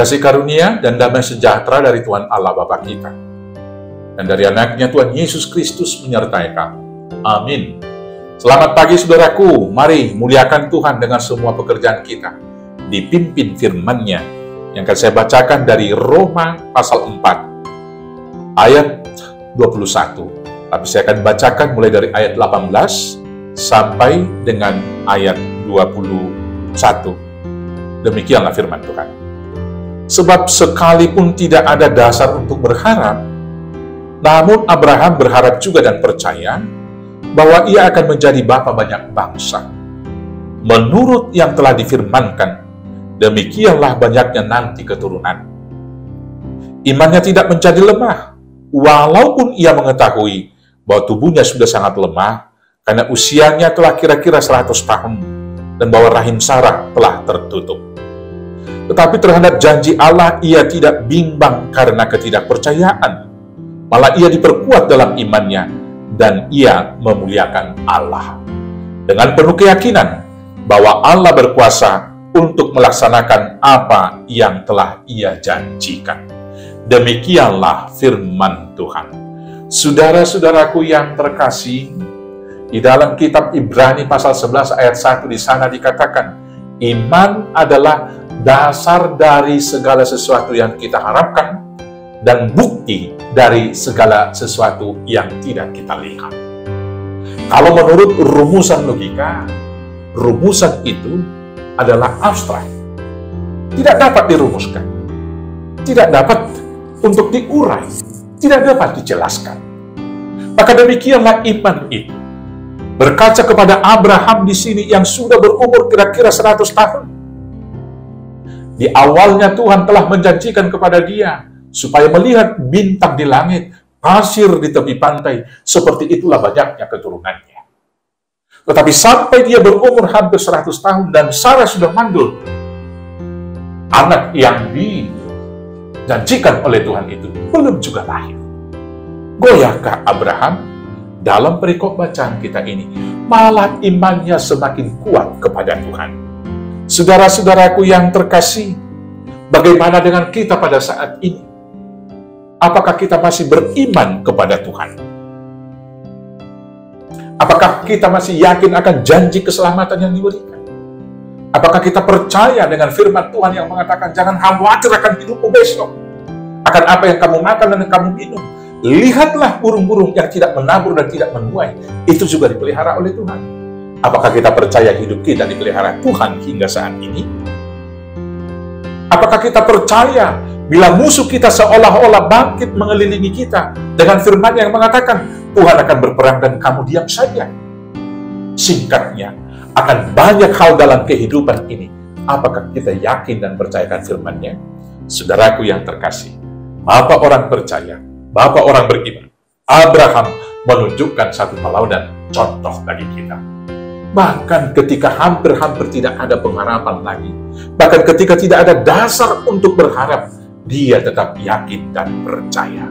kasih karunia dan damai sejahtera dari Tuhan Allah Bapa kita, dan dari anaknya Tuhan Yesus Kristus menyertai kamu. Amin. Selamat pagi saudaraku, mari muliakan Tuhan dengan semua pekerjaan kita, dipimpin firman-Nya yang akan saya bacakan dari Roma pasal 4 ayat 21. Tapi saya akan bacakan mulai dari ayat 18 sampai dengan ayat 21. Demikianlah firman Tuhan. Sebab sekalipun tidak ada dasar untuk berharap, namun Abraham berharap juga dan percaya bahwa ia akan menjadi bapa banyak bangsa. Menurut yang telah difirmankan, demikianlah banyaknya nanti keturunan. Imannya tidak menjadi lemah, walaupun ia mengetahui bahwa tubuhnya sudah sangat lemah, karena usianya telah kira-kira 100 tahun, dan bahwa rahim Sarah telah tertutup. Tetapi terhadap janji Allah ia tidak bimbang karena ketidakpercayaan, malah ia diperkuat dalam imannya, dan ia memuliakan Allah dengan penuh keyakinan bahwa Allah berkuasa untuk melaksanakan apa yang telah ia janjikan. Demikianlah firman Tuhan. Saudara-saudaraku yang terkasih, di dalam kitab Ibrani pasal 11 ayat 1 di sana dikatakan, iman adalah dasar dari segala sesuatu yang kita harapkan dan bukti dari segala sesuatu yang tidak kita lihat. Kalau menurut rumusan logika, rumusan itu adalah abstrak, tidak dapat dirumuskan, tidak dapat untuk diurai, tidak dapat dijelaskan. Maka demikianlah iman itu. Berkaca kepada Abraham di sini yang sudah berumur kira-kira 100 tahun. Di awalnya Tuhan telah menjanjikan kepada dia supaya melihat bintang di langit, pasir di tepi pantai, seperti itulah banyaknya keturunannya. Tetapi sampai dia berumur hampir 100 tahun dan Sarah sudah mandul, anak yang dijanjikan oleh Tuhan itu belum juga lahir. Goyahkah Abraham? Dalam perikop bacaan kita ini, malah imannya semakin kuat kepada Tuhan. Saudara-saudaraku yang terkasih, bagaimana dengan kita pada saat ini? Apakah kita masih beriman kepada Tuhan? Apakah kita masih yakin akan janji keselamatan yang diberikan? Apakah kita percaya dengan firman Tuhan yang mengatakan, jangan khawatir akan hidupmu besok, akan apa yang kamu makan dan yang kamu minum? Lihatlah burung-burung yang tidak menabur dan tidak menuai, itu juga dipelihara oleh Tuhan. Apakah kita percaya hidup kita dipelihara Tuhan hingga saat ini? Apakah kita percaya bila musuh kita seolah-olah bangkit mengelilingi kita dengan firman yang mengatakan, Tuhan akan berperang dan kamu diam saja? Singkatnya, akan banyak hal dalam kehidupan ini. Apakah kita yakin dan percayakan firman-Nya? Saudaraku yang terkasih, Bapak orang percaya, Bapak orang beriman, Abraham menunjukkan satu teladan contoh bagi kita. Bahkan ketika hampir-hampir tidak ada pengharapan lagi, bahkan ketika tidak ada dasar untuk berharap, dia tetap yakin dan percaya.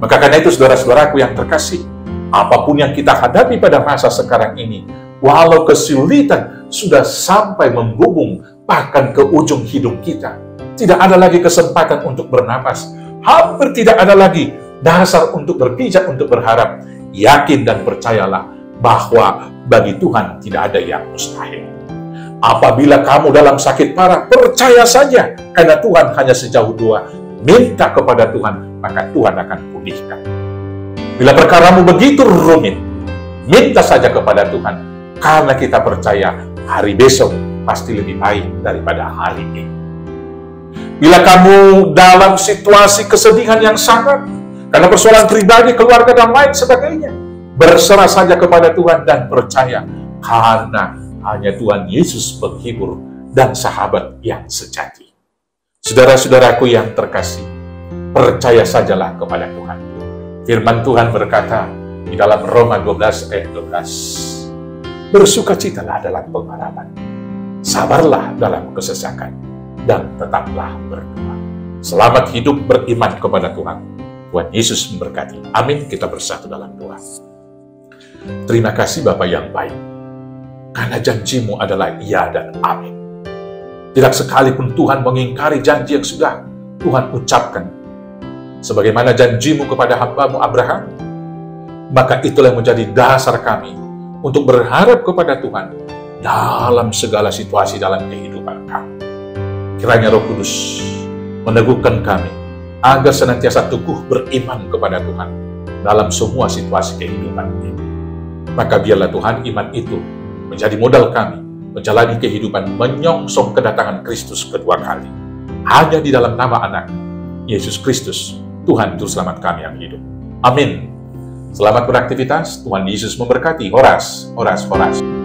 Maka karena itu saudara-saudaraku yang terkasih, apapun yang kita hadapi pada masa sekarang ini, walau kesulitan sudah sampai membubung bahkan ke ujung hidup kita, tidak ada lagi kesempatan untuk bernapas, hampir tidak ada lagi dasar untuk berpijak, untuk berharap. Yakin dan percayalah bahwa bagi Tuhan tidak ada yang mustahil. Apabila kamu dalam sakit parah, percaya saja, karena Tuhan hanya sejauh dua. Minta kepada Tuhan, maka Tuhan akan pulihkan. Bila perkaramu begitu rumit, minta saja kepada Tuhan, karena kita percaya hari besok pasti lebih baik daripada hari ini. Bila kamu dalam situasi kesedihan yang sangat, karena persoalan pribadi, keluarga, dan lain sebagainya, berserah saja kepada Tuhan dan percaya, karena hanya Tuhan Yesus penghibur dan sahabat yang sejati. Saudara-saudaraku yang terkasih, percaya sajalah kepada Tuhan. Firman Tuhan berkata di dalam Roma 12 ayat 12, bersukacitalah dalam pengharapan, sabarlah dalam kesesakan, dan tetaplah berdoa. Selamat hidup beriman kepada Tuhan. Tuhan Yesus memberkati. Amin. Kita bersatu dalam doa. Terima kasih Bapa yang baik, karena janjimu adalah iya dan amin. Tidak sekalipun Tuhan mengingkari janji yang sudah Tuhan ucapkan. Sebagaimana janjimu kepada hamba-Mu Abraham, maka itulah yang menjadi dasar kami untuk berharap kepada Tuhan dalam segala situasi dalam kehidupan kami. Kiranya Roh Kudus meneguhkan kami agar senantiasa teguh beriman kepada Tuhan dalam semua situasi kehidupan ini. Maka biarlah Tuhan iman itu menjadi modal kami menjalani kehidupan menyongsong kedatangan Kristus kedua kali. Hanya di dalam nama Anak Yesus Kristus, Tuhan Juru Selamat kami yang hidup. Amin. Selamat beraktivitas, Tuhan Yesus memberkati. Horas, horas, horas.